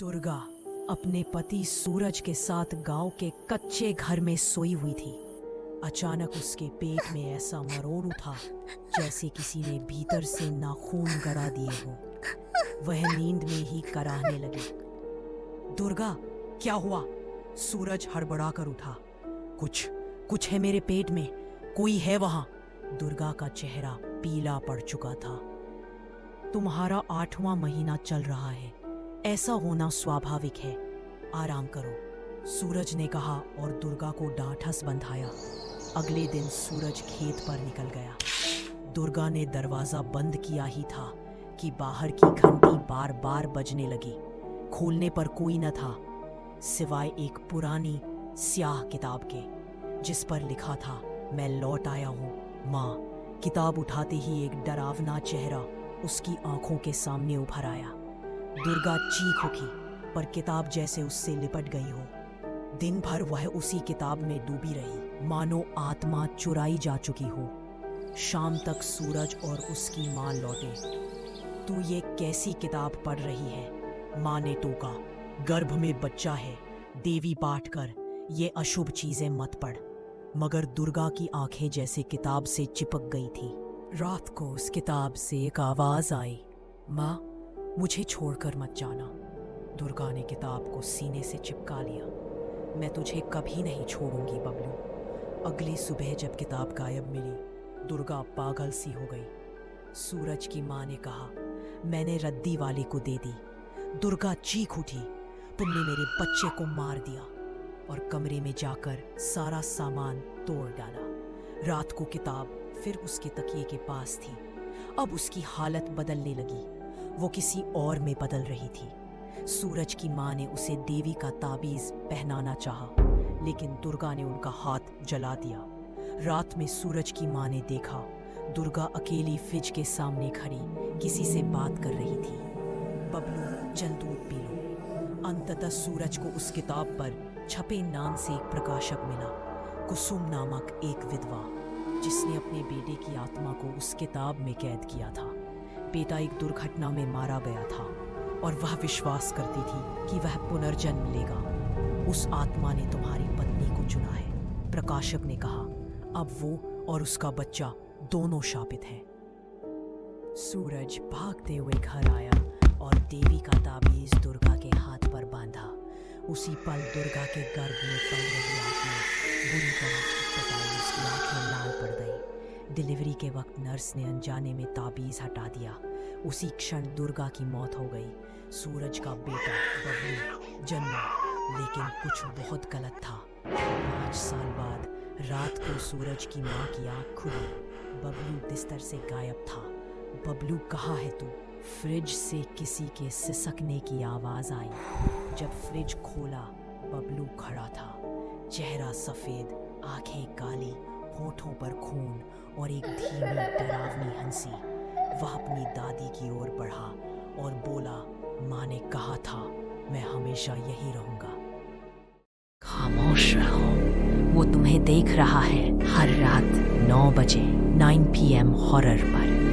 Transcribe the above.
दुर्गा अपने पति सूरज के साथ गांव के कच्चे घर में सोई हुई थी। अचानक उसके पेट में ऐसा मरोड़ उठा जैसे किसी ने भीतर से नाखून गड़ा दिए हो। वह नींद में ही कराहने लगी। दुर्गा, क्या हुआ? सूरज हड़बड़ा कर उठा। कुछ है मेरे पेट में, कोई है वहां। दुर्गा का चेहरा पीला पड़ चुका था। तुम्हारा 8वां महीना चल रहा है, ऐसा होना स्वाभाविक है, आराम करो, सूरज ने कहा और दुर्गा को डांठस बंधाया। अगले दिन सूरज खेत पर निकल गया। दुर्गा ने दरवाजा बंद किया ही था कि बाहर की घंटी बार बार बजने लगी। खोलने पर कोई न था सिवाय एक पुरानी स्याह किताब के, जिस पर लिखा था, मैं लौट आया हूँ माँ। किताब उठाते ही एक डरावना चेहरा उसकी आंखों के सामने उभर आया। दुर्गा चीख उठी, पर किताब जैसे उससे लिपट गई हो। दिन भर वह उसी किताब में डूबी रही, मानो आत्मा चुराई जा चुकी हो। शाम तक सूरज और उसकी माँ लौटे। तू ये कैसी किताब पढ़ रही है? माँ ने टोका। गर्भ में बच्चा है, देवी पाठ कर, ये अशुभ चीजें मत पढ़। मगर दुर्गा की आंखें जैसे किताब से चिपक गई थी। रात को उस किताब से एक आवाज आई, माँ मुझे छोड़कर मत जाना। दुर्गा ने किताब को सीने से चिपका लिया। मैं तुझे कभी नहीं छोड़ूंगी बबलू। अगली सुबह जब किताब गायब मिली, दुर्गा पागल सी हो गई। सूरज की माँ ने कहा, मैंने रद्दी वाले को दे दी। दुर्गा चीख उठी, तुमने मेरे बच्चे को मार दिया, और कमरे में जाकर सारा सामान तोड़ डाला। रात को किताब फिर उसके तकिए के पास थी। अब उसकी हालत बदलने लगी, वो किसी और में बदल रही थी। सूरज की माँ ने उसे देवी का ताबीज पहनाना चाहा, लेकिन दुर्गा ने उनका हाथ जला दिया। रात में सूरज की माँ ने देखा, दुर्गा अकेली फ्रिज के सामने खड़ी किसी से बात कर रही थी। बबलू, चल दूध पी लो। अंततः सूरज को उस किताब पर छपे नाम से एक प्रकाशक मिला, कुसुम नामक एक विधवा, जिसने अपने बेटे की आत्मा को उस किताब में कैद किया था। बेटा एक दुर्घटना में मारा गया था और वह विश्वास करती थी कि वह पुनर्जन्म लेगा। उस आत्मा ने तुम्हारी पत्नी को चुना है, प्रकाशक ने कहा। अब वो और उसका बच्चा दोनों शापित हैं। सूरज भागते हुए घर आया और देवी का ताबीज दुर्गा के हाथ पर बांधा। उसी पल दुर्गा के गर्भ में पल रही आत्मा बुरी तरह छटपटाई, उसकी आंखें लाल पड़ गई। डिलीवरी के वक्त नर्स ने अनजाने में ताबीज हटा दिया। उसी क्षण दुर्गा की मौत हो गई। सूरज का बेटा बबलू जन्मा, लेकिन कुछ बहुत गलत था। 5 साल बाद रात को सूरज की माँ की आँख खुली। बबलू बिस्तर से गायब था। बबलू, कहाँ है तू? फ्रिज से किसी के सिसकने की आवाज आई। जब फ्रिज खोला, बबलू खड़ा था, चेहरा सफेद, आंखें काली, होठों पर खून और एक धीमी डरावनी हंसी। वह अपनी दादी की ओर बढ़ा और बोला, माँ ने कहा था मैं हमेशा यही रहूंगा। खामोश रहो, वो तुम्हें देख रहा है। हर रात 9 बजे 9 PM हॉरर पर।